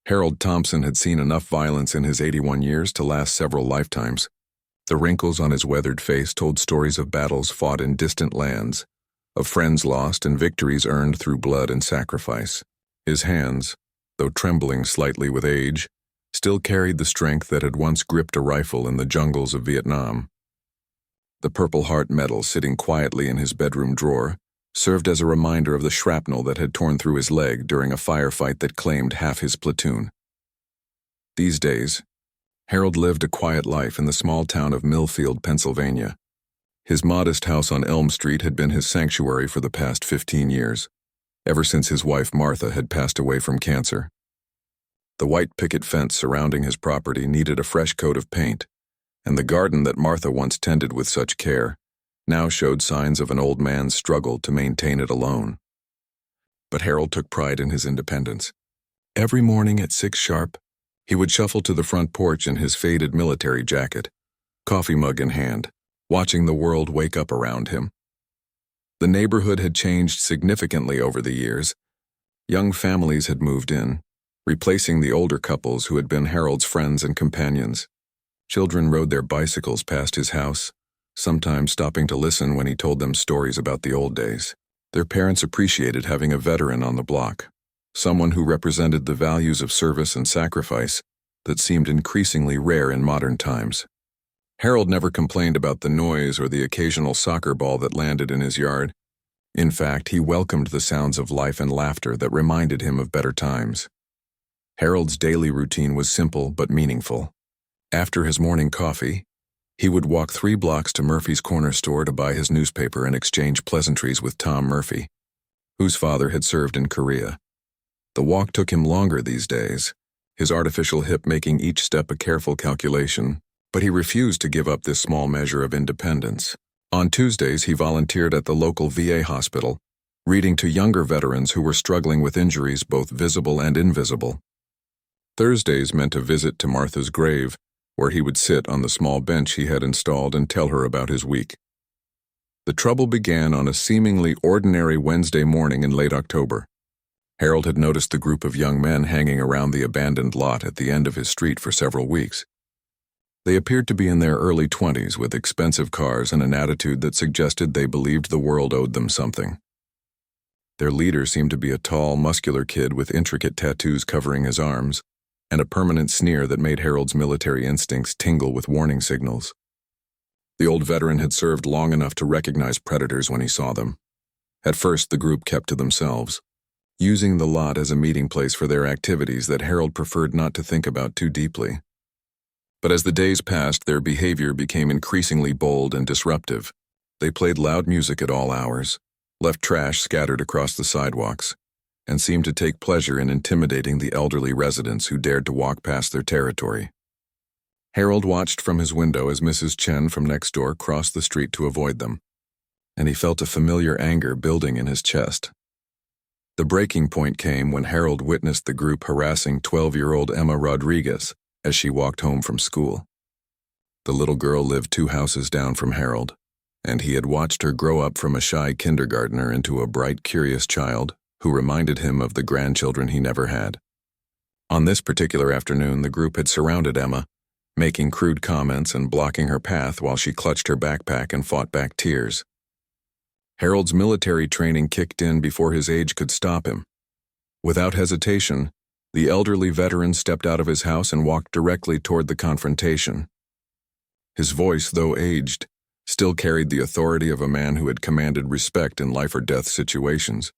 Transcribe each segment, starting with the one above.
Harold Thompson had seen enough violence in his 81 years to last several lifetimes. The wrinkles on his weathered face told stories of battles fought in distant lands, of friends lost and victories earned through blood and sacrifice. His hands, though trembling slightly with age, still carried the strength that had once gripped a rifle in the jungles of Vietnam. The Purple Heart medal sitting quietly in his bedroom drawer served as a reminder of the shrapnel that had torn through his leg during a firefight that claimed half his platoon. These days, Harold lived a quiet life in the small town of Millfield, Pennsylvania. His modest house on Elm Street had been his sanctuary for the past 15 years, ever since his wife Martha had passed away from cancer. The white picket fence surrounding his property needed a fresh coat of paint, and the garden that Martha once tended with such care now showed signs of an old man's struggle to maintain it alone. But Harold took pride in his independence. Every morning at 6 sharp, he would shuffle to the front porch in his faded military jacket, coffee mug in hand, watching the world wake up around him. The neighborhood had changed significantly over the years. Young families had moved in, replacing the older couples who had been Harold's friends and companions. Children rode their bicycles past his house, sometimes stopping to listen when he told them stories about the old days. Their parents appreciated having a veteran on the block, someone who represented the values of service and sacrifice that seemed increasingly rare in modern times. Harold never complained about the noise or the occasional soccer ball that landed in his yard. In fact, he welcomed the sounds of life and laughter that reminded him of better times. Harold's daily routine was simple but meaningful. After his morning coffee, he would walk 3 blocks to Murphy's Corner Store to buy his newspaper and exchange pleasantries with Tom Murphy, whose father had served in Korea. The walk took him longer these days, his artificial hip making each step a careful calculation, but he refused to give up this small measure of independence. On Tuesdays, he volunteered at the local VA hospital, reading to younger veterans who were struggling with injuries both visible and invisible. Thursdays meant a visit to Martha's grave, where he would sit on the small bench he had installed and tell her about his week. The trouble began on a seemingly ordinary Wednesday morning in late October. Harold had noticed the group of young men hanging around the abandoned lot at the end of his street for several weeks. They appeared to be in their early 20s with expensive cars and an attitude that suggested they believed the world owed them something. Their leader seemed to be a tall, muscular kid with intricate tattoos covering his arms, and a permanent sneer that made Harold's military instincts tingle with warning signals. The old veteran had served long enough to recognize predators when he saw them. At first, the group kept to themselves, using the lot as a meeting place for their activities that Harold preferred not to think about too deeply. But as the days passed, their behavior became increasingly bold and disruptive. They played loud music at all hours, left trash scattered across the sidewalks, and seemed to take pleasure in intimidating the elderly residents who dared to walk past their territory. Harold watched from his window as Mrs. Chen from next door crossed the street to avoid them, and he felt a familiar anger building in his chest. The breaking point came when Harold witnessed the group harassing 12-year-old Emma Rodriguez as she walked home from school. The little girl lived 2 houses down from Harold, and he had watched her grow up from a shy kindergartner into a bright, curious child who reminded him of the grandchildren he never had. On this particular afternoon, the group had surrounded Emma, making crude comments and blocking her path while she clutched her backpack and fought back tears. Harold's military training kicked in before his age could stop him. Without hesitation, the elderly veteran stepped out of his house and walked directly toward the confrontation. His voice, though aged, still carried the authority of a man who had commanded respect in life-or-death situations.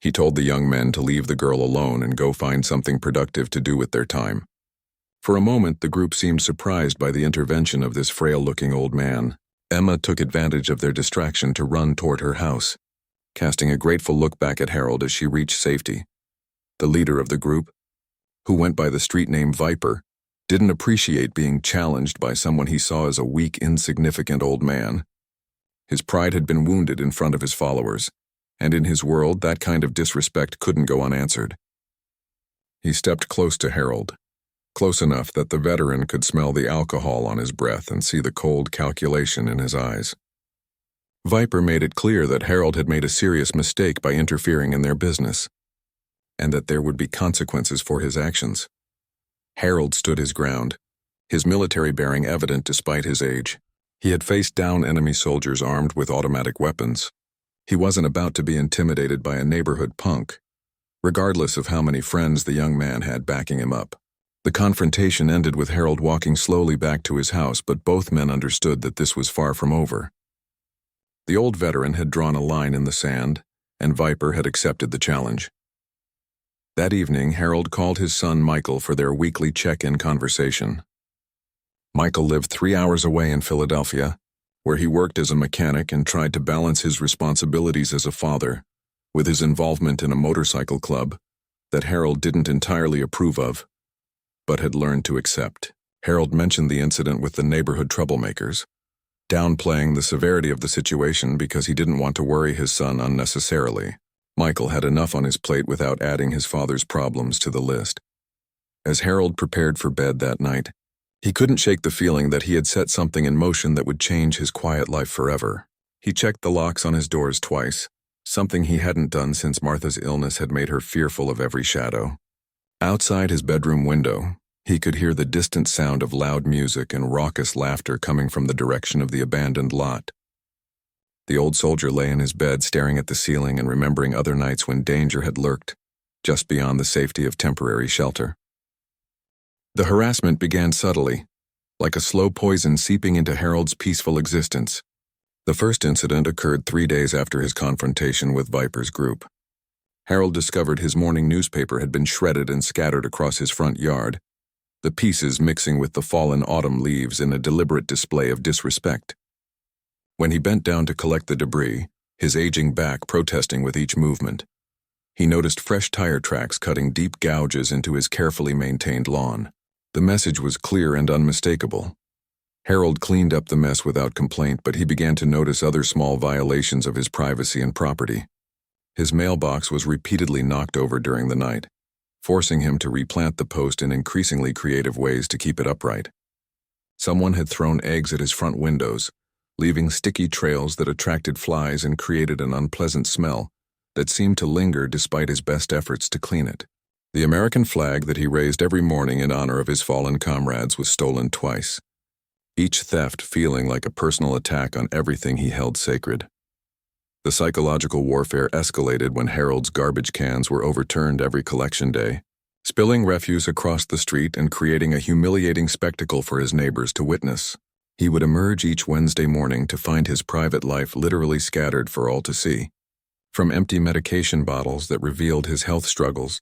He told the young men to leave the girl alone and go find something productive to do with their time. For a moment, the group seemed surprised by the intervention of this frail-looking old man. Emma took advantage of their distraction to run toward her house, casting a grateful look back at Harold as she reached safety. The leader of the group, who went by the street name Viper, didn't appreciate being challenged by someone he saw as a weak, insignificant old man. His pride had been wounded in front of his followers, and in his world, that kind of disrespect couldn't go unanswered. He stepped close to Harold, close enough that the veteran could smell the alcohol on his breath and see the cold calculation in his eyes. Viper made it clear that Harold had made a serious mistake by interfering in their business. and that there would be consequences for his actions. Harold stood his ground, his military bearing evident despite his age. He had faced down enemy soldiers armed with automatic weapons. He wasn't about to be intimidated by a neighborhood punk, regardless of how many friends the young man had backing him up. The confrontation ended with Harold walking slowly back to his house, but both men understood that this was far from over. The old veteran had drawn a line in the sand, and Viper had accepted the challenge. That evening, Harold called his son Michael for their weekly check-in conversation. Michael lived 3 hours away in Philadelphia, where he worked as a mechanic and tried to balance his responsibilities as a father with his involvement in a motorcycle club that Harold didn't entirely approve of, but had learned to accept. Harold mentioned the incident with the neighborhood troublemakers, downplaying the severity of the situation because he didn't want to worry his son unnecessarily. Michael had enough on his plate without adding his father's problems to the list. As Harold prepared for bed that night, he couldn't shake the feeling that he had set something in motion that would change his quiet life forever. He checked the locks on his doors twice, something he hadn't done since Martha's illness had made her fearful of every shadow. Outside his bedroom window, he could hear the distant sound of loud music and raucous laughter coming from the direction of the abandoned lot. The old soldier lay in his bed staring at the ceiling and remembering other nights when danger had lurked just beyond the safety of temporary shelter. The harassment began subtly, like a slow poison seeping into Harold's peaceful existence. The first incident occurred 3 days after his confrontation with Viper's group. Harold discovered his morning newspaper had been shredded and scattered across his front yard, the pieces mixing with the fallen autumn leaves in a deliberate display of disrespect. When he bent down to collect the debris, his aging back protesting with each movement, he noticed fresh tire tracks cutting deep gouges into his carefully maintained lawn. The message was clear and unmistakable. Harold cleaned up the mess without complaint, but he began to notice other small violations of his privacy and property. His mailbox was repeatedly knocked over during the night, forcing him to replant the post in increasingly creative ways to keep it upright. Someone had thrown eggs at his front windows, leaving sticky trails that attracted flies and created an unpleasant smell that seemed to linger despite his best efforts to clean it. The American flag that he raised every morning in honor of his fallen comrades was stolen twice, each theft feeling like a personal attack on everything he held sacred. The psychological warfare escalated when Harold's garbage cans were overturned every collection day, spilling refuse across the street and creating a humiliating spectacle for his neighbors to witness. He would emerge each Wednesday morning to find his private life literally scattered for all to see. From empty medication bottles that revealed his health struggles,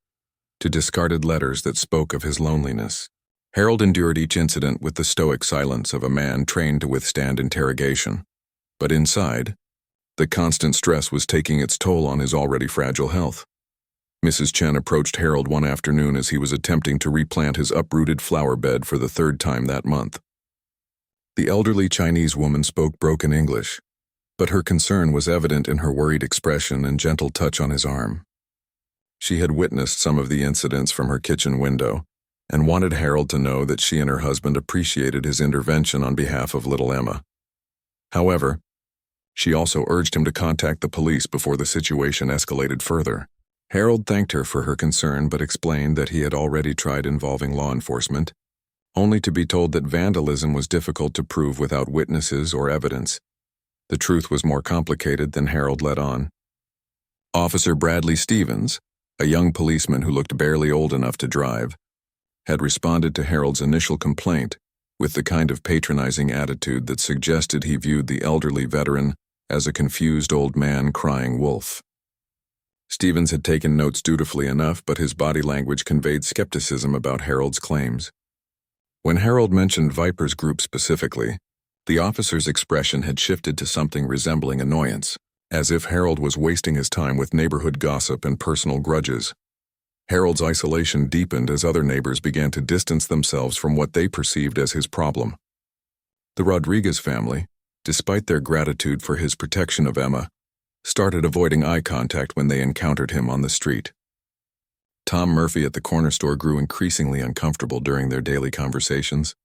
to discarded letters that spoke of his loneliness, Harold endured each incident with the stoic silence of a man trained to withstand interrogation. But inside, the constant stress was taking its toll on his already fragile health. Mrs. Chen approached Harold one afternoon as he was attempting to replant his uprooted flower bed for the 3rd time that month. The elderly Chinese woman spoke broken English, but her concern was evident in her worried expression and gentle touch on his arm. She had witnessed some of the incidents from her kitchen window and wanted Harold to know that she and her husband appreciated his intervention on behalf of little Emma. However, she also urged him to contact the police before the situation escalated further. Harold thanked her for her concern but explained that he had already tried involving law enforcement, only to be told that vandalism was difficult to prove without witnesses or evidence. The truth was more complicated than Harold let on. Officer Bradley Stevens, a young policeman who looked barely old enough to drive, had responded to Harold's initial complaint with the kind of patronizing attitude that suggested he viewed the elderly veteran as a confused old man crying wolf. Stevens had taken notes dutifully enough, but his body language conveyed skepticism about Harold's claims. When Harold mentioned Viper's group specifically, the officer's expression had shifted to something resembling annoyance, as if Harold was wasting his time with neighborhood gossip and personal grudges. Harold's isolation deepened as other neighbors began to distance themselves from what they perceived as his problem. The Rodriguez family, despite their gratitude for his protection of Emma, started avoiding eye contact when they encountered him on the street. Tom Murphy at the corner store grew increasingly uncomfortable during their daily conversations,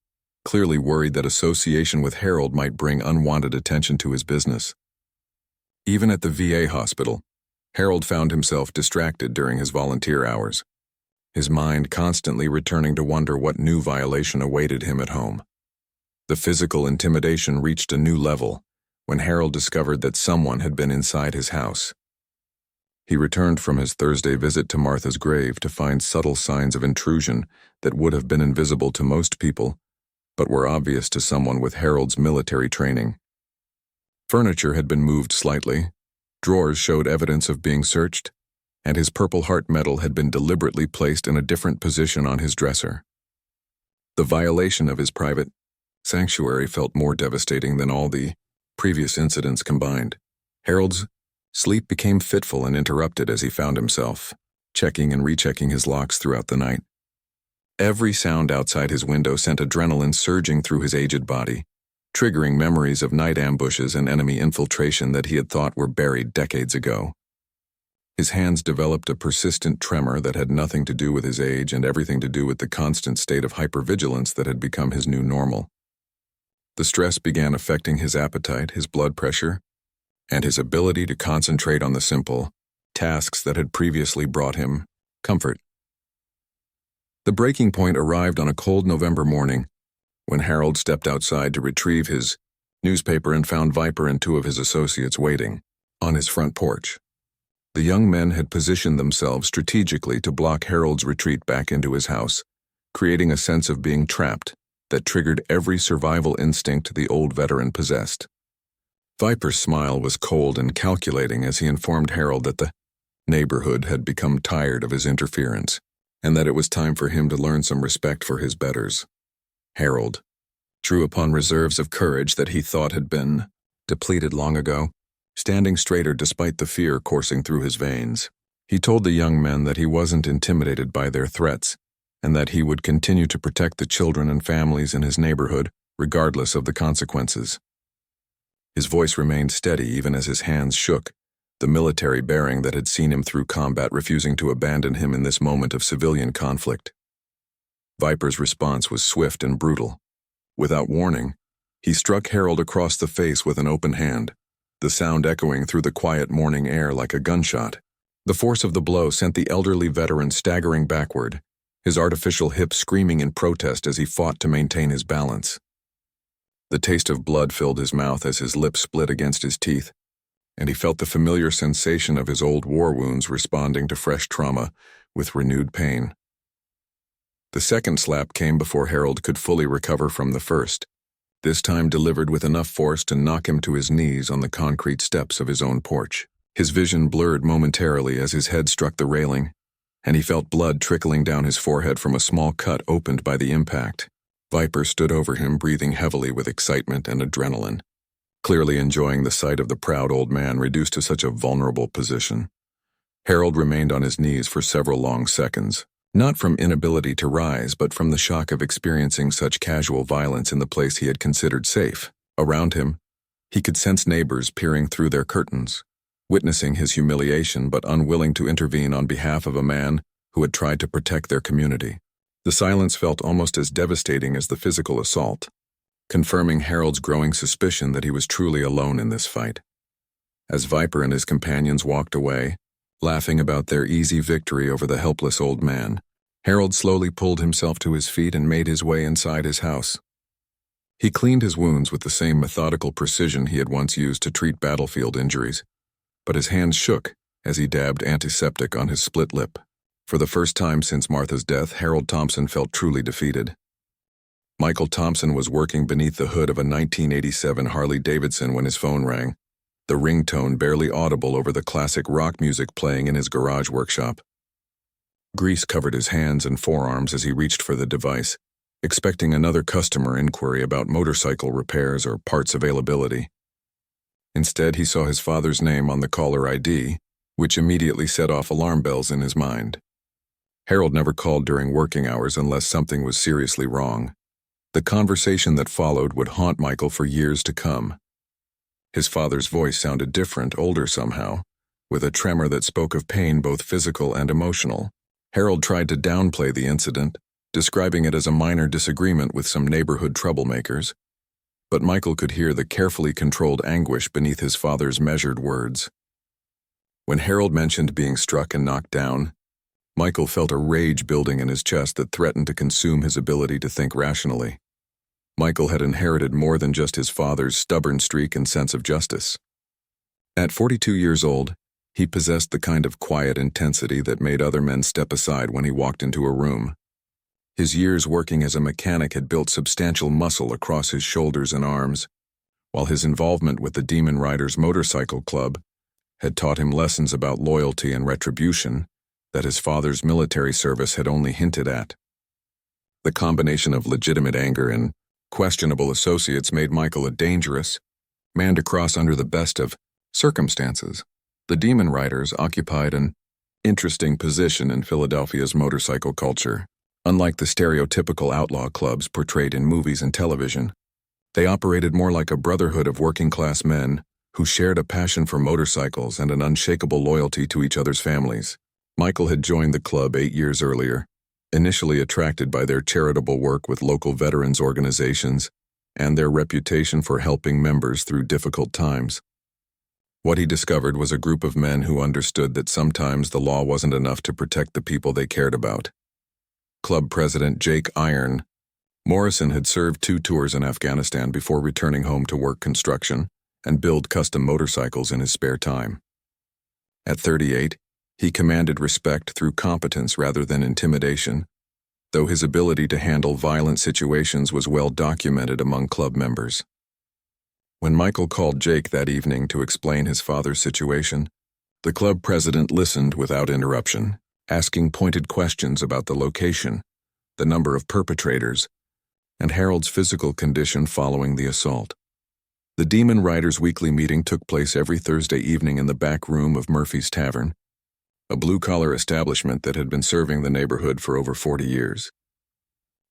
clearly worried that association with Harold might bring unwanted attention to his business. Even at the VA hospital, Harold found himself distracted during his volunteer hours, his mind constantly returning to wonder what new violation awaited him at home. The physical intimidation reached a new level when Harold discovered that someone had been inside his house. He returned from his Thursday visit to Martha's grave to find subtle signs of intrusion that would have been invisible to most people, but were obvious to someone with Harold's military training. Furniture had been moved slightly, drawers showed evidence of being searched, and his Purple Heart medal had been deliberately placed in a different position on his dresser. The violation of his private sanctuary felt more devastating than all the previous incidents combined. Harold's sleep became fitful and interrupted as he found himself checking and rechecking his locks throughout the night. Every sound outside his window sent adrenaline surging through his aged body, triggering memories of night ambushes and enemy infiltration that he had thought were buried decades ago. His hands developed a persistent tremor that had nothing to do with his age and everything to do with the constant state of hypervigilance that had become his new normal. The stress began affecting his appetite, his blood pressure, and his ability to concentrate on the simple tasks that had previously brought him comfort. The breaking point arrived on a cold November morning when Harold stepped outside to retrieve his newspaper and found Viper and two of his associates waiting on his front porch. The young men had positioned themselves strategically to block Harold's retreat back into his house, creating a sense of being trapped that triggered every survival instinct the old veteran possessed. Viper's smile was cold and calculating as he informed Harold that the neighborhood had become tired of his interference, and that it was time for him to learn some respect for his betters. Harold drew upon reserves of courage that he thought had been depleted long ago, standing straighter despite the fear coursing through his veins. He told the young men that he wasn't intimidated by their threats, and that he would continue to protect the children and families in his neighborhood, regardless of the consequences. His voice remained steady even as his hands shook, the military bearing that had seen him through combat refusing to abandon him in this moment of civilian conflict. Viper's response was swift and brutal. Without warning, he struck Harold across the face with an open hand, the sound echoing through the quiet morning air like a gunshot. The force of the blow sent the elderly veteran staggering backward, his artificial hips screaming in protest as he fought to maintain his balance. The taste of blood filled his mouth as his lips split against his teeth, and he felt the familiar sensation of his old war wounds responding to fresh trauma with renewed pain. The second slap came before Harold could fully recover from the first, this time delivered with enough force to knock him to his knees on the concrete steps of his own porch. His vision blurred momentarily as his head struck the railing, and he felt blood trickling down his forehead from a small cut opened by the impact. Viper stood over him, breathing heavily with excitement and adrenaline, clearly enjoying the sight of the proud old man reduced to such a vulnerable position. Harold remained on his knees for several long seconds, not from inability to rise, but from the shock of experiencing such casual violence in the place he had considered safe. Around him, he could sense neighbors peering through their curtains, witnessing his humiliation but unwilling to intervene on behalf of a man who had tried to protect their community. The silence felt almost as devastating as the physical assault, confirming Harold's growing suspicion that he was truly alone in this fight. As Viper and his companions walked away, laughing about their easy victory over the helpless old man, Harold slowly pulled himself to his feet and made his way inside his house. He cleaned his wounds with the same methodical precision he had once used to treat battlefield injuries, but his hands shook as he dabbed antiseptic on his split lip. For the first time since Martha's death, Harold Thompson felt truly defeated. Michael Thompson was working beneath the hood of a 1987 Harley-Davidson when his phone rang, the ringtone barely audible over the classic rock music playing in his garage workshop. Grease covered his hands and forearms as he reached for the device, expecting another customer inquiry about motorcycle repairs or parts availability. Instead, he saw his father's name on the caller ID, which immediately set off alarm bells in his mind. Harold never called during working hours unless something was seriously wrong. The conversation that followed would haunt Michael for years to come. His father's voice sounded different, older somehow, with a tremor that spoke of pain both physical and emotional. Harold tried to downplay the incident, describing it as a minor disagreement with some neighborhood troublemakers, but Michael could hear the carefully controlled anguish beneath his father's measured words. When Harold mentioned being struck and knocked down, Michael felt a rage building in his chest that threatened to consume his ability to think rationally. Michael had inherited more than just his father's stubborn streak and sense of justice. At 42 years old, he possessed the kind of quiet intensity that made other men step aside when he walked into a room. His years working as a mechanic had built substantial muscle across his shoulders and arms, while his involvement with the Demon Riders Motorcycle Club had taught him lessons about loyalty and retribution that his father's military service had only hinted at. The combination of legitimate anger and questionable associates made Michael a dangerous man to cross under the best of circumstances. The Demon Riders occupied an interesting position in Philadelphia's motorcycle culture. Unlike the stereotypical outlaw clubs portrayed in movies and television, they operated more like a brotherhood of working-class men who shared a passion for motorcycles and an unshakable loyalty to each other's families. Michael had joined the club 8 years earlier, initially attracted by their charitable work with local veterans organizations and their reputation for helping members through difficult times. What he discovered was a group of men who understood that sometimes the law wasn't enough to protect the people they cared about. Club president Jake Iron Morrison had served 2 tours in Afghanistan before returning home to work construction and build custom motorcycles in his spare time. At 38, he commanded respect through competence rather than intimidation, though his ability to handle violent situations was well documented among club members. When Michael called Jake that evening to explain his father's situation, the club president listened without interruption, asking pointed questions about the location, the number of perpetrators, and Harold's physical condition following the assault. The Demon Riders' weekly meeting took place every Thursday evening in the back room of Murphy's Tavern, a blue-collar establishment that had been serving the neighborhood for over 40 years.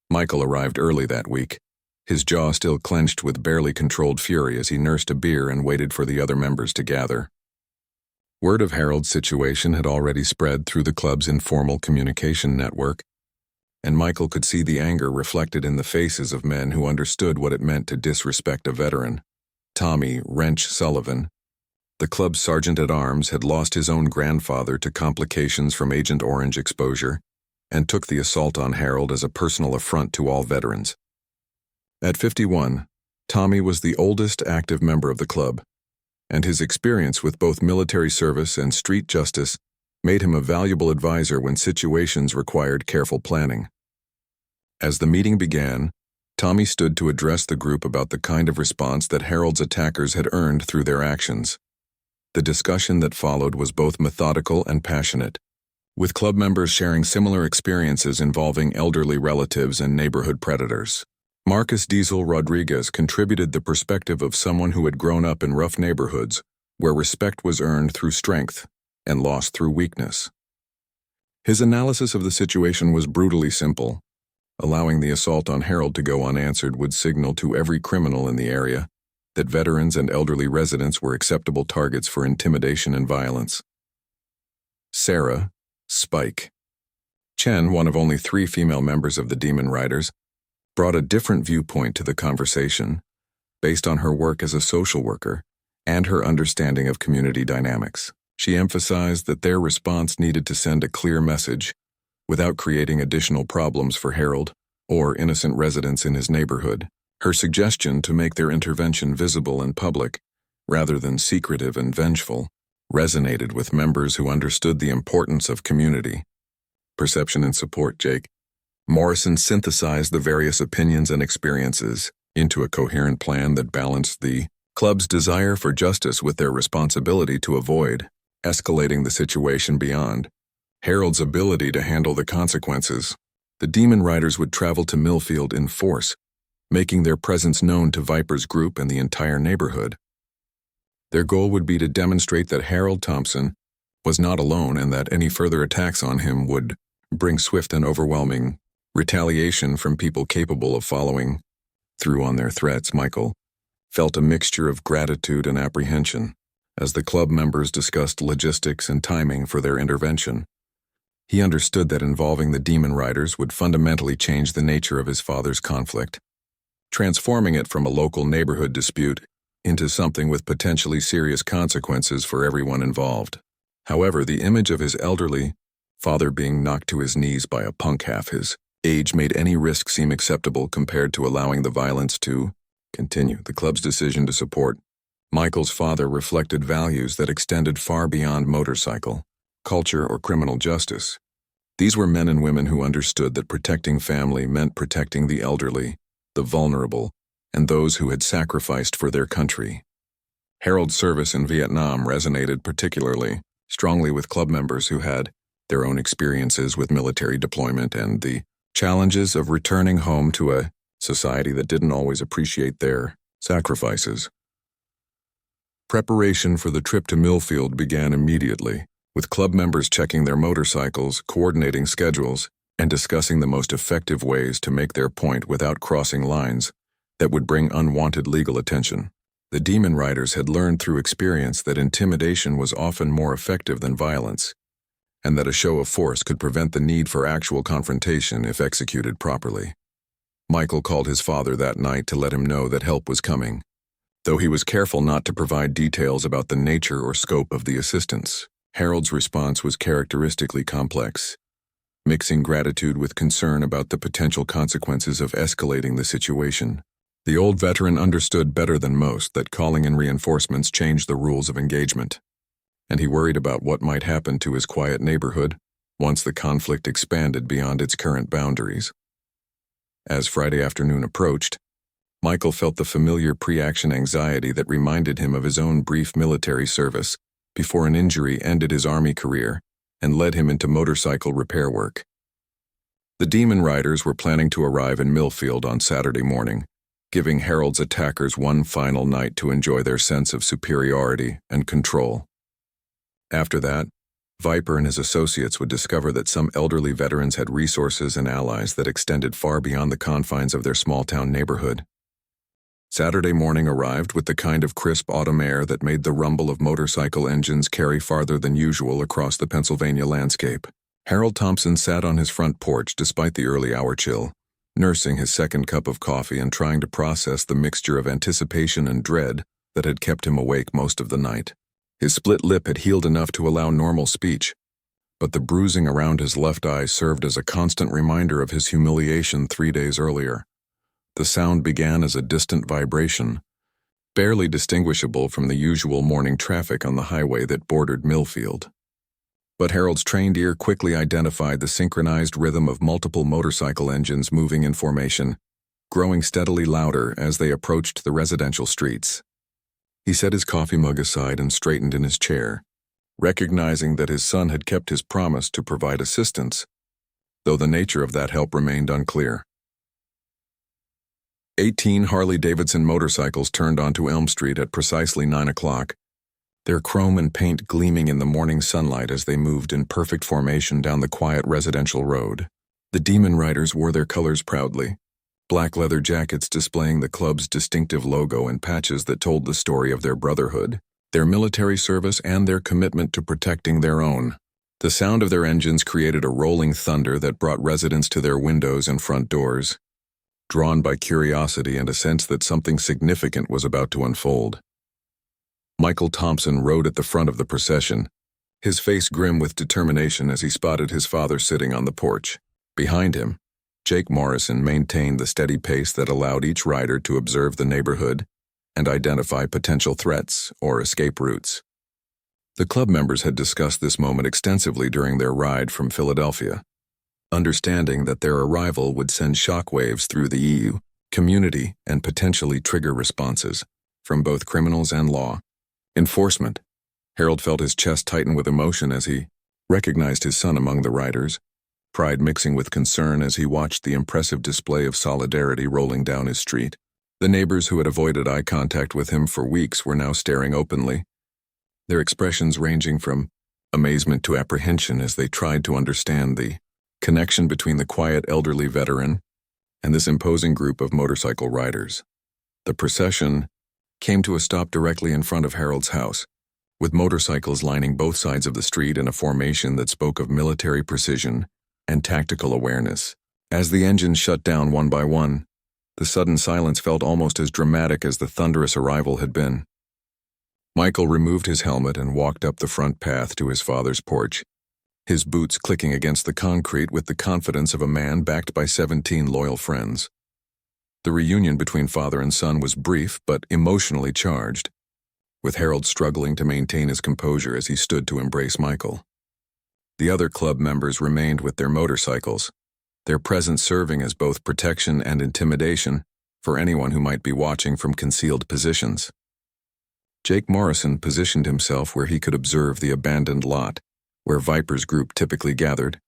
Michael arrived early that week, his jaw still clenched with barely controlled fury as he nursed a beer and waited for the other members to gather. Word of Harold's situation had already spread through the club's informal communication network, and Michael could see the anger reflected in the faces of men who understood what it meant to disrespect a veteran. Tommy Wrench Sullivan, the club's sergeant-at-arms, had lost his own grandfather to complications from Agent Orange exposure and took the assault on Harold as a personal affront to all veterans. At 51, Tommy was the oldest active member of the club, and his experience with both military service and street justice made him a valuable advisor when situations required careful planning. As the meeting began, Tommy stood to address the group about the kind of response that Harold's attackers had earned through their actions. The discussion that followed was both methodical and passionate, with club members sharing similar experiences involving elderly relatives and neighborhood predators. Marcus Diesel Rodriguez contributed the perspective of someone who had grown up in rough neighborhoods where respect was earned through strength and lost through weakness. His analysis of the situation was brutally simple. Allowing the assault on Harold to go unanswered would signal to every criminal in the area that veterans and elderly residents were acceptable targets for intimidation and violence. Sarah Spike Chen, one of only 3 female members of the Demon Riders, brought a different viewpoint to the conversation based on her work as a social worker and her understanding of community dynamics. She emphasized that their response needed to send a clear message without creating additional problems for Harold or innocent residents in his neighborhood. Her suggestion to make their intervention visible and public, rather than secretive and vengeful, resonated with members who understood the importance of community. Perception and support, Jake. Morrison synthesized the various opinions and experiences into a coherent plan that balanced the club's desire for justice with their responsibility to avoid escalating the situation beyond Harold's ability to handle the consequences. The Demon Riders would travel to Millfield in force, making their presence known to Viper's group and the entire neighborhood. Their goal would be to demonstrate that Harold Thompson was not alone and that any further attacks on him would bring swift and overwhelming retaliation from people capable of following through on their threats. Michael felt a mixture of gratitude and apprehension as the club members discussed logistics and timing for their intervention. He understood that involving the Demon Riders would fundamentally change the nature of his father's conflict, transforming it from a local neighborhood dispute into something with potentially serious consequences for everyone involved. However, the image of his elderly father being knocked to his knees by a punk half his age made any risk seem acceptable compared to allowing the violence to continue. The club's decision to support Michael's father reflected values that extended far beyond motorcycle culture or criminal justice. These were men and women who understood that protecting family meant protecting the elderly, the vulnerable, and those who had sacrificed for their country. Harold's service in Vietnam resonated particularly strongly with club members who had their own experiences with military deployment and the challenges of returning home to a society that didn't always appreciate their sacrifices. Preparation for the trip to Millfield began immediately, with club members checking their motorcycles, coordinating schedules, and discussing the most effective ways to make their point without crossing lines that would bring unwanted legal attention. The Demon Riders had learned through experience that intimidation was often more effective than violence, and that a show of force could prevent the need for actual confrontation if executed properly. Michael called his father that night to let him know that help was coming, though he was careful not to provide details about the nature or scope of the assistance. Harold's response was characteristically complex, mixing gratitude with concern about the potential consequences of escalating the situation. The old veteran understood better than most that calling in reinforcements changed the rules of engagement, and he worried about what might happen to his quiet neighborhood once the conflict expanded beyond its current boundaries. As Friday afternoon approached, Michael felt the familiar pre-action anxiety that reminded him of his own brief military service before an injury ended his Army career and led him into motorcycle repair work. The Demon Riders were planning to arrive in Millfield on Saturday morning, giving Harold's attackers one final night to enjoy their sense of superiority and control. After that, Viper and his associates would discover that some elderly veterans had resources and allies that extended far beyond the confines of their small-town neighborhood. Saturday morning arrived with the kind of crisp autumn air that made the rumble of motorcycle engines carry farther than usual across the Pennsylvania landscape. Harold Thompson sat on his front porch despite the early hour chill, nursing his second cup of coffee and trying to process the mixture of anticipation and dread that had kept him awake most of the night. His split lip had healed enough to allow normal speech, but the bruising around his left eye served as a constant reminder of his humiliation 3 days earlier. The sound began as a distant vibration, barely distinguishable from the usual morning traffic on the highway that bordered Millfield. But Harold's trained ear quickly identified the synchronized rhythm of multiple motorcycle engines moving in formation, growing steadily louder as they approached the residential streets. He set his coffee mug aside and straightened in his chair, recognizing that his son had kept his promise to provide assistance, though the nature of that help remained unclear. 18 Harley-Davidson motorcycles turned onto Elm Street at precisely 9 o'clock, their chrome and paint gleaming in the morning sunlight as they moved in perfect formation down the quiet residential road. The Demon Riders wore their colors proudly, black leather jackets displaying the club's distinctive logo and patches that told the story of their brotherhood, their military service, and their commitment to protecting their own. The sound of their engines created a rolling thunder that brought residents to their windows and front doors, drawn by curiosity and a sense that something significant was about to unfold. Michael Thompson rode at the front of the procession, his face grim with determination as he spotted his father sitting on the porch. Behind him, Jake Morrison maintained the steady pace that allowed each rider to observe the neighborhood and identify potential threats or escape routes. The club members had discussed this moment extensively during their ride from Philadelphia, understanding that their arrival would send shockwaves through the EU community and potentially trigger responses from both criminals and law enforcement. Harold felt his chest tighten with emotion as he recognized his son among the riders, pride mixing with concern as he watched the impressive display of solidarity rolling down his street. The neighbors who had avoided eye contact with him for weeks were now staring openly, their expressions ranging from amazement to apprehension as they tried to understand the connection between the quiet elderly veteran and this imposing group of motorcycle riders. The procession came to a stop directly in front of Harold's house, with motorcycles lining both sides of the street in a formation that spoke of military precision and tactical awareness. As the engines shut down one by one, the sudden silence felt almost as dramatic as the thunderous arrival had been. Michael removed his helmet and walked up the front path to his father's porch, his boots clicking against the concrete with the confidence of a man backed by 17 loyal friends. The reunion between father and son was brief but emotionally charged, with Harold struggling to maintain his composure as he stood to embrace Michael. The other club members remained with their motorcycles, their presence serving as both protection and intimidation for anyone who might be watching from concealed positions. Jake Morrison positioned himself where he could observe the abandoned lot, where Viper's group typically gathered,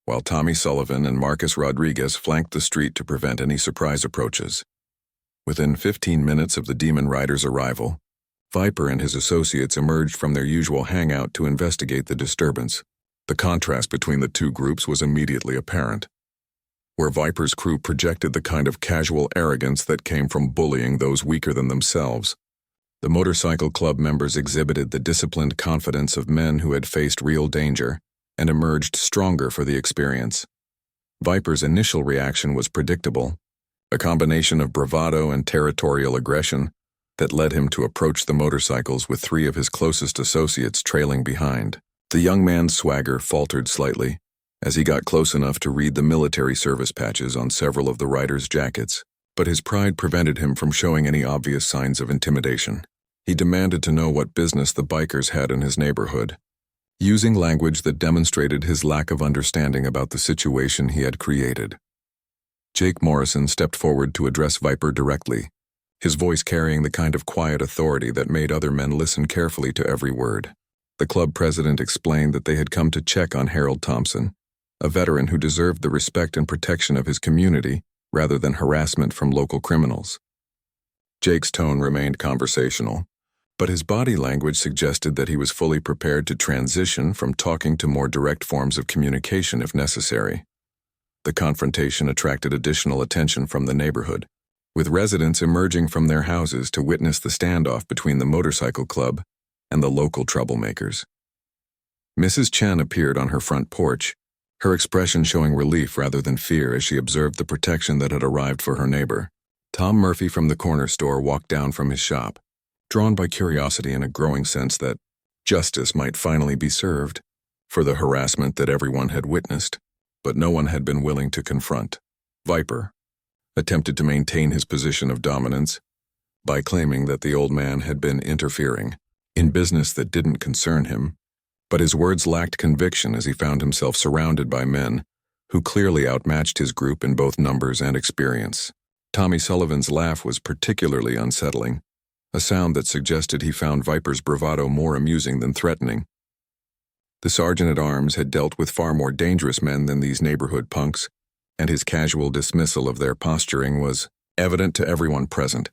while Tommy Sullivan and Marcus Rodriguez flanked the street to prevent any surprise approaches. Within 15 minutes of the Demon Rider's arrival, Viper and his associates emerged from their usual hangout to investigate the disturbance. The contrast between the two groups was immediately apparent. Where Viper's crew projected the kind of casual arrogance that came from bullying those weaker than themselves, the motorcycle club members exhibited the disciplined confidence of men who had faced real danger and emerged stronger for the experience. Viper's initial reaction was predictable, a combination of bravado and territorial aggression that led him to approach the motorcycles with 3 of his closest associates trailing behind. The young man's swagger faltered slightly as he got close enough to read the military service patches on several of the riders' jackets, but his pride prevented him from showing any obvious signs of intimidation. He demanded to know what business the bikers had in his neighborhood, using language that demonstrated his lack of understanding about the situation he had created. Jake Morrison stepped forward to address Viper directly, his voice carrying the kind of quiet authority that made other men listen carefully to every word. The club president explained that they had come to check on Harold Thompson, a veteran who deserved the respect and protection of his community rather than harassment from local criminals. Jake's tone remained conversational, but his body language suggested that he was fully prepared to transition from talking to more direct forms of communication if necessary. The confrontation attracted additional attention from the neighborhood, with residents emerging from their houses to witness the standoff between the motorcycle club and the local troublemakers. Mrs. Chen appeared on her front porch, her expression showing relief rather than fear as she observed the protection that had arrived for her neighbor. Tom Murphy from the corner store walked down from his shop, drawn by curiosity and a growing sense that justice might finally be served for the harassment that everyone had witnessed, but no one had been willing to confront. Viper attempted to maintain his position of dominance by claiming that the old man had been interfering in business that didn't concern him, but his words lacked conviction as he found himself surrounded by men who clearly outmatched his group in both numbers and experience. Tommy Sullivan's laugh was particularly unsettling, a sound that suggested he found Viper's bravado more amusing than threatening. The sergeant-at-arms had dealt with far more dangerous men than these neighborhood punks, and his casual dismissal of their posturing was evident to everyone present.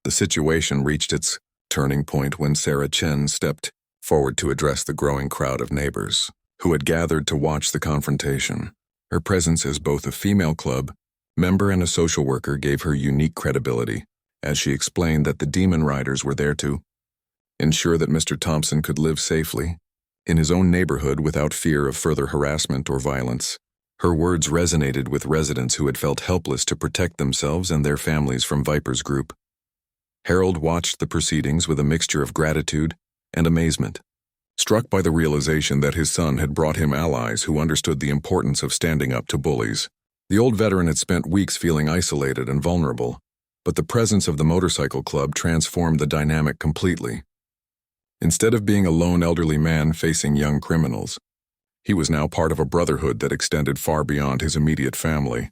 The situation reached its turning point when Sarah Chen stepped forward to address the growing crowd of neighbors who had gathered to watch the confrontation. Her presence as both a female club member and a social worker gave her unique credibility, as she explained that the Demon Riders were there to ensure that Mr. Thompson could live safely in his own neighborhood without fear of further harassment or violence. Her words resonated with residents who had felt helpless to protect themselves and their families from Viper's group. Harold watched the proceedings with a mixture of gratitude and amazement, struck by the realization that his son had brought him allies who understood the importance of standing up to bullies. The old veteran had spent weeks feeling isolated and vulnerable, but the presence of the motorcycle club transformed the dynamic completely. Instead of being a lone elderly man facing young criminals, he was now part of a brotherhood that extended far beyond his immediate family.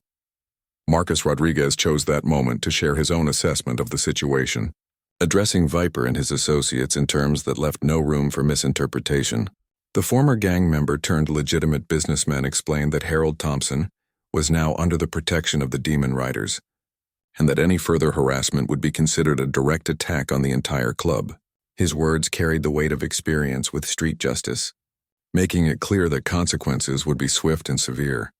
Marcus Rodriguez chose that moment to share his own assessment of the situation, addressing Viper and his associates in terms that left no room for misinterpretation. The former gang member turned legitimate businessman explained that Harold Thompson was now under the protection of the Demon Riders, and that any further harassment would be considered a direct attack on the entire club. His words carried the weight of experience with street justice, making it clear that consequences would be swift and severe.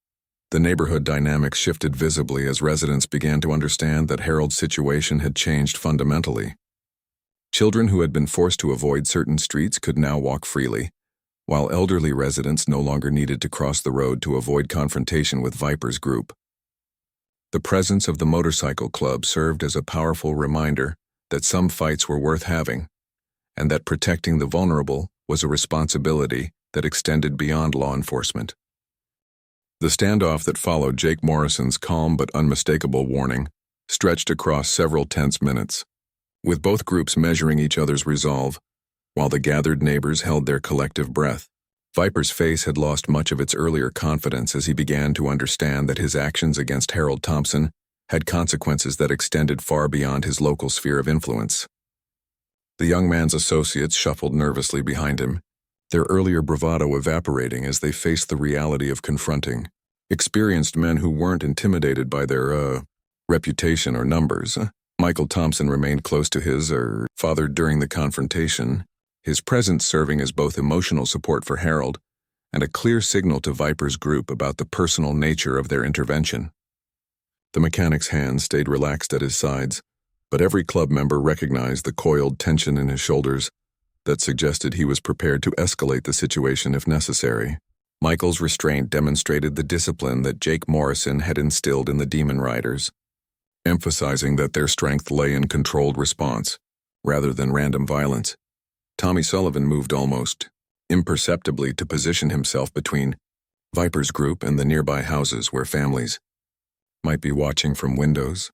The neighborhood dynamics shifted visibly as residents began to understand that Harold's situation had changed fundamentally. Children who had been forced to avoid certain streets could now walk freely, while elderly residents no longer needed to cross the road to avoid confrontation with Viper's group. The presence of the motorcycle club served as a powerful reminder that some fights were worth having, and that protecting the vulnerable was a responsibility that extended beyond law enforcement. The standoff that followed Jake Morrison's calm but unmistakable warning stretched across several tense minutes, with both groups measuring each other's resolve, while the gathered neighbors held their collective breath. Viper's face had lost much of its earlier confidence as he began to understand that his actions against Harold Thompson had consequences that extended far beyond his local sphere of influence. The young man's associates shuffled nervously behind him, their earlier bravado evaporating as they faced the reality of confronting experienced men who weren't intimidated by their, reputation or numbers. Michael Thompson remained close to his, father during the confrontation, his presence serving as both emotional support for Harold and a clear signal to Viper's group about the personal nature of their intervention. The mechanic's hands stayed relaxed at his sides, but every club member recognized the coiled tension in his shoulders that suggested he was prepared to escalate the situation if necessary. Michael's restraint demonstrated the discipline that Jake Morrison had instilled in the Demon Riders, emphasizing that their strength lay in controlled response, rather than random violence. Tommy Sullivan moved almost imperceptibly to position himself between Viper's group and the nearby houses where families might be watching from windows,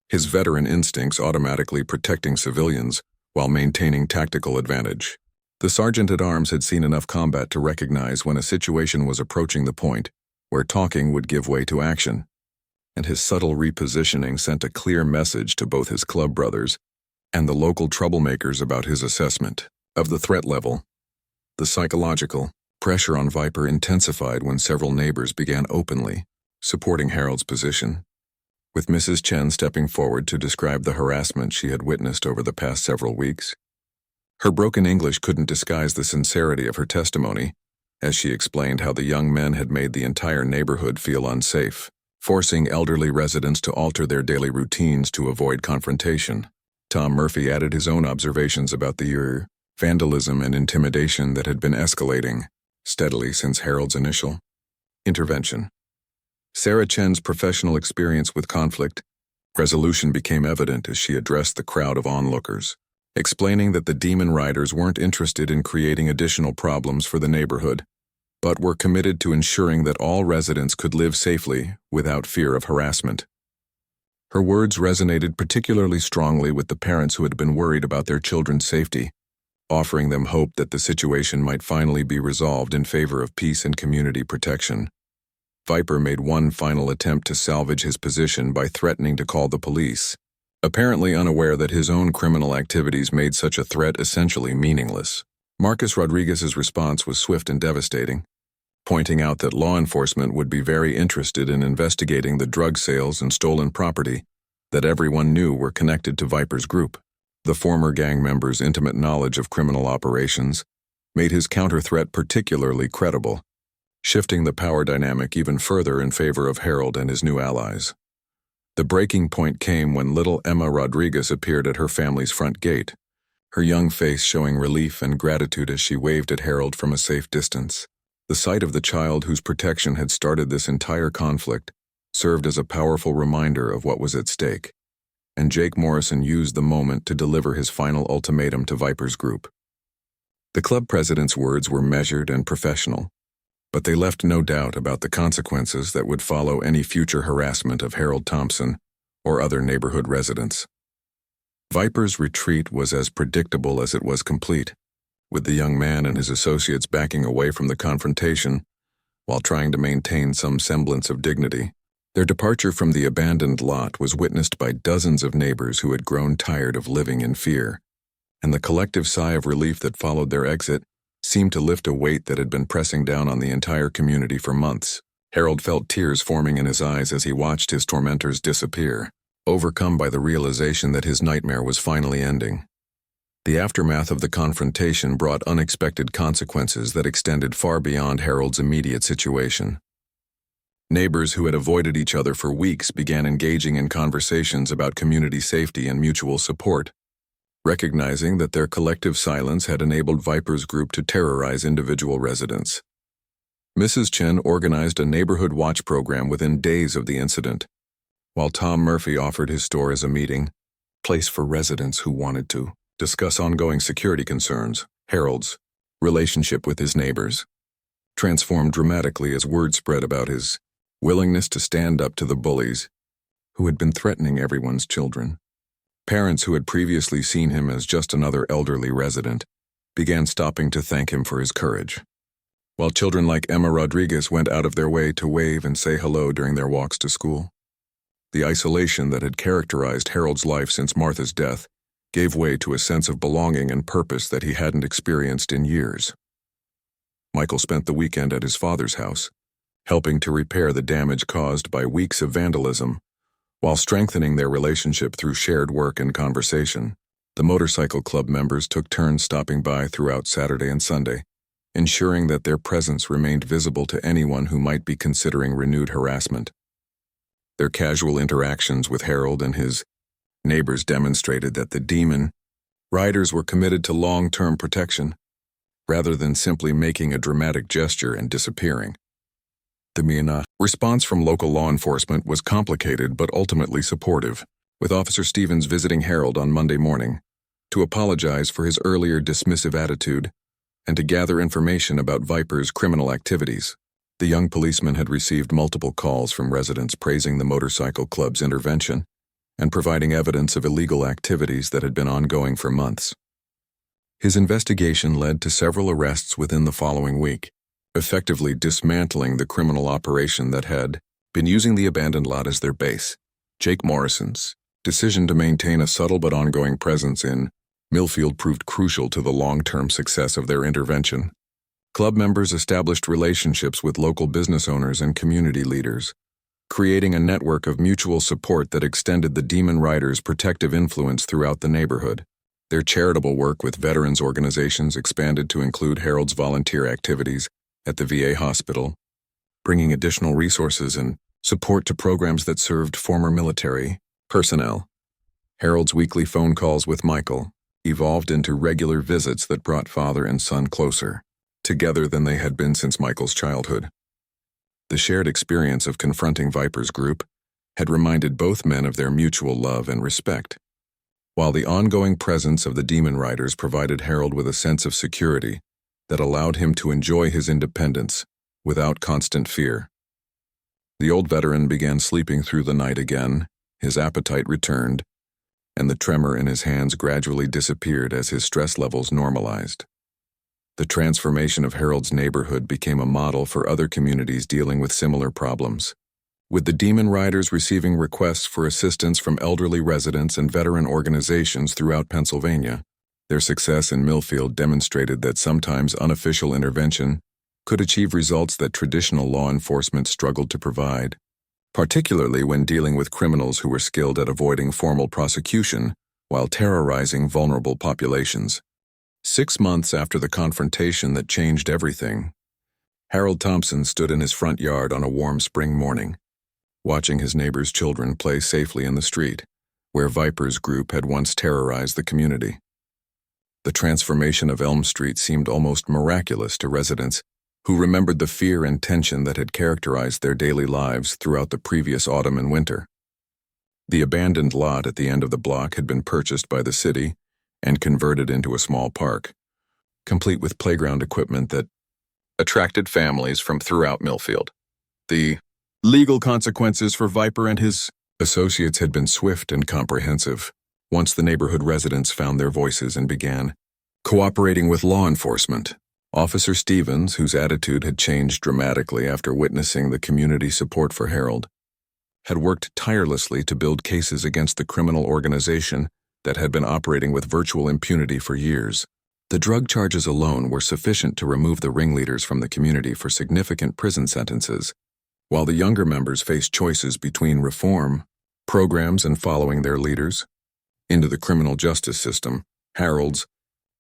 his veteran instincts automatically protecting civilians while maintaining tactical advantage. The sergeant-at-arms had seen enough combat to recognize when a situation was approaching the point where talking would give way to action, and his subtle repositioning sent a clear message to both his club brothers and the local troublemakers about his assessment of the threat level. The psychological pressure on Viper intensified when several neighbors began openly supporting Harold's position, with Mrs. Chen stepping forward to describe the harassment she had witnessed over the past several weeks. Her broken English couldn't disguise the sincerity of her testimony, as she explained how the young men had made the entire neighborhood feel unsafe, forcing elderly residents to alter their daily routines to avoid confrontation. Tom Murphy added his own observations about the vandalism and intimidation that had been escalating steadily since Harold's initial intervention. Sarah Chen's professional experience with conflict resolution became evident as she addressed the crowd of onlookers, explaining that the Demon Riders weren't interested in creating additional problems for the neighborhood, but were committed to ensuring that all residents could live safely without fear of harassment. Her words resonated particularly strongly with the parents who had been worried about their children's safety, offering them hope that the situation might finally be resolved in favor of peace and community protection. Viper made one final attempt to salvage his position by threatening to call the police, apparently unaware that his own criminal activities made such a threat essentially meaningless. Marcus Rodriguez's response was swift and devastating, pointing out that law enforcement would be very interested in investigating the drug sales and stolen property that everyone knew were connected to Viper's group. The former gang member's intimate knowledge of criminal operations made his counter-threat particularly credible, shifting the power dynamic even further in favor of Harold and his new allies. The breaking point came when little Emma Rodriguez appeared at her family's front gate, her young face showing relief and gratitude as she waved at Harold from a safe distance. The sight of the child whose protection had started this entire conflict served as a powerful reminder of what was at stake, and Jake Morrison used the moment to deliver his final ultimatum to Viper's group. The club president's words were measured and professional, but they left no doubt about the consequences that would follow any future harassment of Harold Thompson or other neighborhood residents. Viper's retreat was as predictable as it was complete, with the young man and his associates backing away from the confrontation while trying to maintain some semblance of dignity. Their departure from the abandoned lot was witnessed by dozens of neighbors who had grown tired of living in fear, and the collective sigh of relief that followed their exit seemed to lift a weight that had been pressing down on the entire community for months. Harold felt tears forming in his eyes as he watched his tormentors disappear, overcome by the realization that his nightmare was finally ending. The aftermath of the confrontation brought unexpected consequences that extended far beyond Harold's immediate situation. Neighbors who had avoided each other for weeks began engaging in conversations about community safety and mutual support, recognizing that their collective silence had enabled Viper's group to terrorize individual residents. Mrs. Chen organized a neighborhood watch program within days of the incident, while Tom Murphy offered his store as a meeting place for residents who wanted to discuss ongoing security concerns. Harold's relationship with his neighbors transformed dramatically as word spread about his willingness to stand up to the bullies who had been threatening everyone's children. Parents who had previously seen him as just another elderly resident began stopping to thank him for his courage, while children like Emma Rodriguez went out of their way to wave and say hello during their walks to school. The isolation that had characterized Harold's life since Martha's death gave way to a sense of belonging and purpose that he hadn't experienced in years. Michael spent the weekend at his father's house, helping to repair the damage caused by weeks of vandalism, while strengthening their relationship through shared work and conversation. The motorcycle club members took turns stopping by throughout Saturday and Sunday, ensuring that their presence remained visible to anyone who might be considering renewed harassment. Their casual interactions with Harold and his neighbors demonstrated that the Demon Riders were committed to long-term protection, rather than simply making a dramatic gesture and disappearing. The response from local law enforcement was complicated but ultimately supportive, with Officer Stevens visiting Harold on Monday morning to apologize for his earlier dismissive attitude and to gather information about Viper's criminal activities. The young policeman had received multiple calls from residents praising the motorcycle club's intervention and providing evidence of illegal activities that had been ongoing for months. His investigation led to several arrests within the following week, effectively dismantling the criminal operation that had been using the abandoned lot as their base. Jake Morrison's decision to maintain a subtle but ongoing presence in Millfield proved crucial to the long-term success of their intervention. Club members established relationships with local business owners and community leaders, creating a network of mutual support that extended the Demon Riders' protective influence throughout the neighborhood. Their charitable work with veterans organizations expanded to include Harold's volunteer activities at the VA hospital, bringing additional resources and support to programs that served former military personnel. Harold's weekly phone calls with Michael evolved into regular visits that brought father and son closer together than they had been since Michael's childhood. The shared experience of confronting Viper's group had reminded both men of their mutual love and respect, while the ongoing presence of the Demon Riders provided Harold with a sense of security that allowed him to enjoy his independence without constant fear. The old veteran began sleeping through the night again, his appetite returned, and the tremor in his hands gradually disappeared as his stress levels normalized. The transformation of Harold's neighborhood became a model for other communities dealing with similar problems, with the Demon Riders receiving requests for assistance from elderly residents and veteran organizations throughout Pennsylvania. Their success in Millfield demonstrated that sometimes unofficial intervention could achieve results that traditional law enforcement struggled to provide, particularly when dealing with criminals who were skilled at avoiding formal prosecution while terrorizing vulnerable populations. 6 months after the confrontation that changed everything, Harold Thompson stood in his front yard on a warm spring morning, watching his neighbor's children play safely in the street, where Viper's group had once terrorized the community. The transformation of Elm Street seemed almost miraculous to residents who remembered the fear and tension that had characterized their daily lives throughout the previous autumn and winter. The abandoned lot at the end of the block had been purchased by the city and converted into a small park, complete with playground equipment that attracted families from throughout Millfield. The legal consequences for Viper and his associates had been swift and comprehensive once the neighborhood residents found their voices and began cooperating with law enforcement. Officer Stevens, whose attitude had changed dramatically after witnessing the community support for Harold, had worked tirelessly to build cases against the criminal organization that had been operating with virtual impunity for years. The drug charges alone were sufficient to remove the ringleaders from the community for significant prison sentences, while the younger members faced choices between reform programs and following their leaders into the criminal justice system. Harold's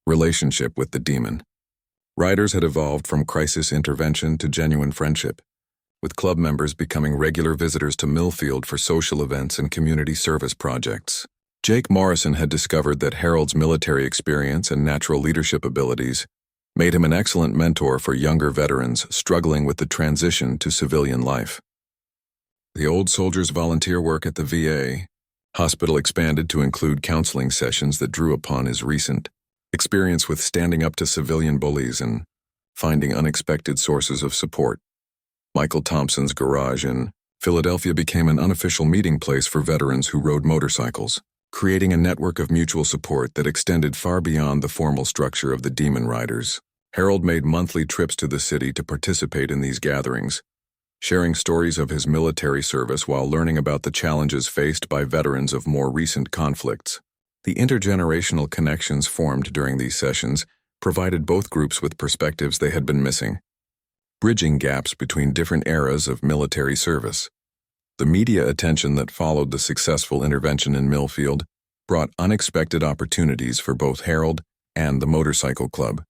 relationship with the Demon Riders had evolved from crisis intervention to genuine friendship, with club members becoming regular visitors to Millfield for social events and community service projects. Jake Morrison had discovered that Harold's military experience and natural leadership abilities made him an excellent mentor for younger veterans struggling with the transition to civilian life. The old soldier's volunteer work at the VA Hospital expanded to include counseling sessions that drew upon his recent experience with standing up to civilian bullies and finding unexpected sources of support. Michael Thompson's garage in Philadelphia became an unofficial meeting place for veterans who rode motorcycles, creating a network of mutual support that extended far beyond the formal structure of the Demon Riders. Harold made monthly trips to the city to participate in these gatherings, sharing stories of his military service while learning about the challenges faced by veterans of more recent conflicts. The intergenerational connections formed during these sessions provided both groups with perspectives they had been missing, bridging gaps between different eras of military service. The media attention that followed the successful intervention in Millfield brought unexpected opportunities for both Harold and the motorcycle club.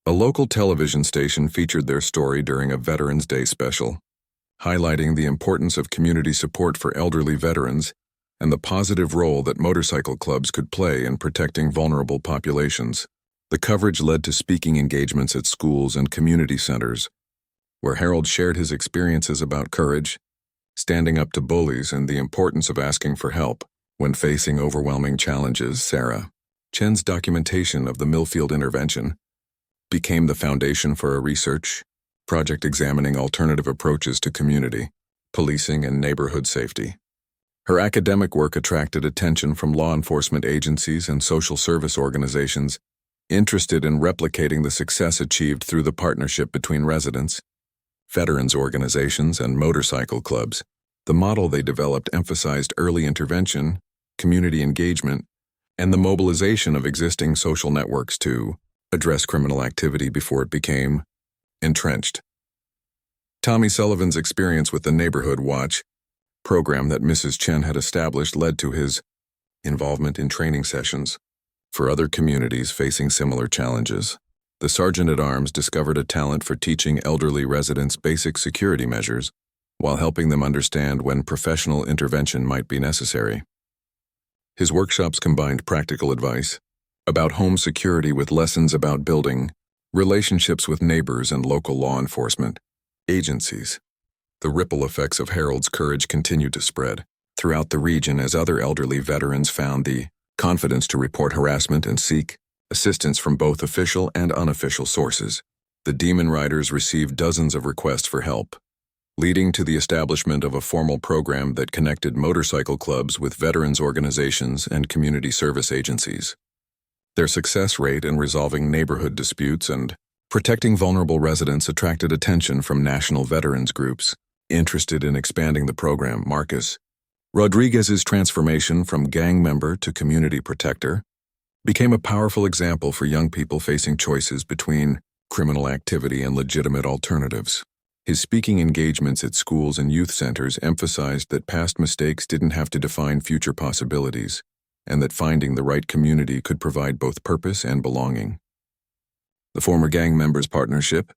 A local television station featured their story during a Veterans Day special, highlighting the importance of community support for elderly veterans and the positive role that motorcycle clubs could play in protecting vulnerable populations. The coverage led to speaking engagements at schools and community centers, where Harold shared his experiences about courage, standing up to bullies, and the importance of asking for help when facing overwhelming challenges. Sarah Chen's documentation of the Millfield intervention became the foundation for a research project examining alternative approaches to community policing and neighborhood safety. Her academic work attracted attention from law enforcement agencies and social service organizations interested in replicating the success achieved through the partnership between residents, veterans organizations, and motorcycle clubs. The model they developed emphasized early intervention, community engagement, and the mobilization of existing social networks to address criminal activity before it became entrenched. Tommy Sullivan's experience with the Neighborhood Watch program that Mrs. Chen had established led to his involvement in training sessions for other communities facing similar challenges. The Sergeant-at-Arms discovered a talent for teaching elderly residents basic security measures while helping them understand when professional intervention might be necessary. His workshops combined practical advice about home security with lessons about building relationships with neighbors and local law enforcement agencies. The ripple effects of Harold's courage continued to spread throughout the region as other elderly veterans found the confidence to report harassment and seek assistance from both official and unofficial sources. The Demon Riders received dozens of requests for help, leading to the establishment of a formal program that connected motorcycle clubs with veterans organizations and community service agencies. Their success rate in resolving neighborhood disputes and protecting vulnerable residents attracted attention from national veterans groups interested in expanding the program. Marcus Rodriguez's transformation from gang member to community protector became a powerful example for young people facing choices between criminal activity and legitimate alternatives. His speaking engagements at schools and youth centers emphasized that past mistakes didn't have to define future possibilities, and that finding the right community could provide both purpose and belonging. The former gang members' partnership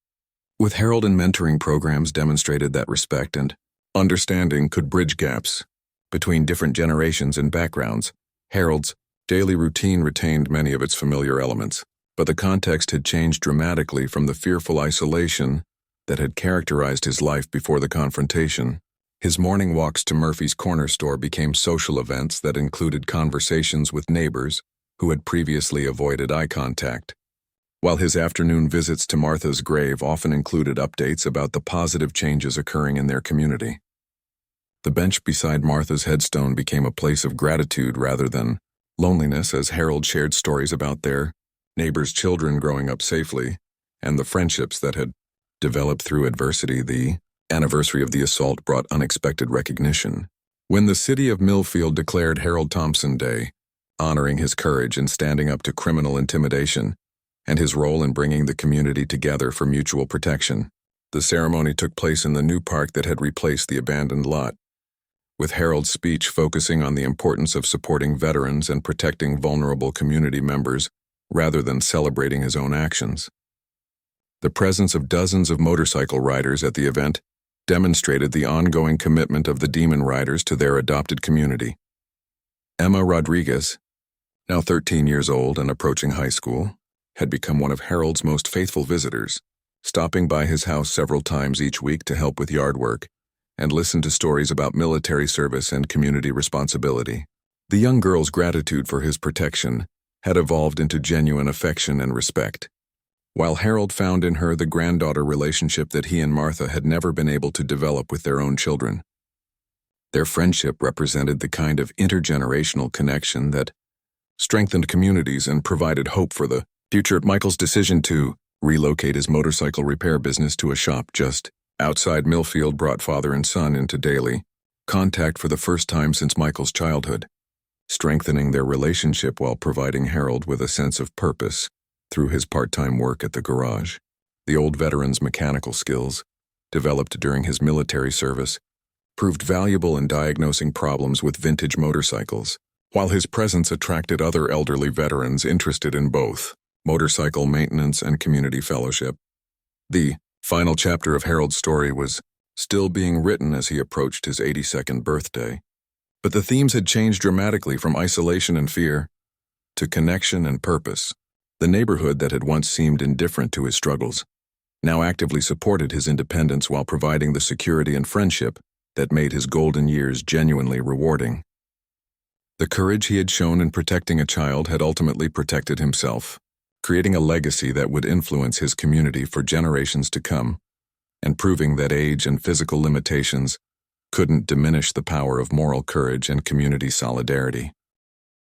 with Harold and mentoring programs demonstrated that respect and understanding could bridge gaps between different generations and backgrounds. Harold's daily routine retained many of its familiar elements, but the context had changed dramatically from the fearful isolation that had characterized his life before the confrontation. His morning walks to Murphy's Corner store became social events that included conversations with neighbors who had previously avoided eye contact, while his afternoon visits to Martha's grave often included updates about the positive changes occurring in their community. The bench beside Martha's headstone became a place of gratitude rather than loneliness as Harold shared stories about their neighbors' children growing up safely and the friendships that had developed through adversity. The anniversary of the assault brought unexpected recognition when the city of Millfield declared Harold Thompson Day, honoring his courage in standing up to criminal intimidation and his role in bringing the community together for mutual protection. The ceremony took place in the new park that had replaced the abandoned lot, with Harold's speech focusing on the importance of supporting veterans and protecting vulnerable community members rather than celebrating his own actions. The presence of dozens of motorcycle riders at the event demonstrated the ongoing commitment of the Demon Riders to their adopted community. Emma Rodriguez, now 13 years old and approaching high school, had become one of Harold's most faithful visitors, stopping by his house several times each week to help with yard work and listen to stories about military service and community responsibility. The young girl's gratitude for his protection had evolved into genuine affection and respect, while Harold found in her the granddaughter relationship that he and Martha had never been able to develop with their own children. Their friendship represented the kind of intergenerational connection that strengthened communities and provided hope for the future. Michael's decision to relocate his motorcycle repair business to a shop just outside Millfield brought father and son into daily contact for the first time since Michael's childhood, strengthening their relationship while providing Harold with a sense of purpose through his part-time work at the garage. The old veteran's mechanical skills, developed during his military service, proved valuable in diagnosing problems with vintage motorcycles, while his presence attracted other elderly veterans interested in both motorcycle maintenance and community fellowship. The final chapter of Harold's story was still being written as he approached his 82nd birthday, but the themes had changed dramatically from isolation and fear to connection and purpose. The neighborhood that had once seemed indifferent to his struggles now actively supported his independence while providing the security and friendship that made his golden years genuinely rewarding. The courage he had shown in protecting a child had ultimately protected himself, creating a legacy that would influence his community for generations to come, and proving that age and physical limitations couldn't diminish the power of moral courage and community solidarity.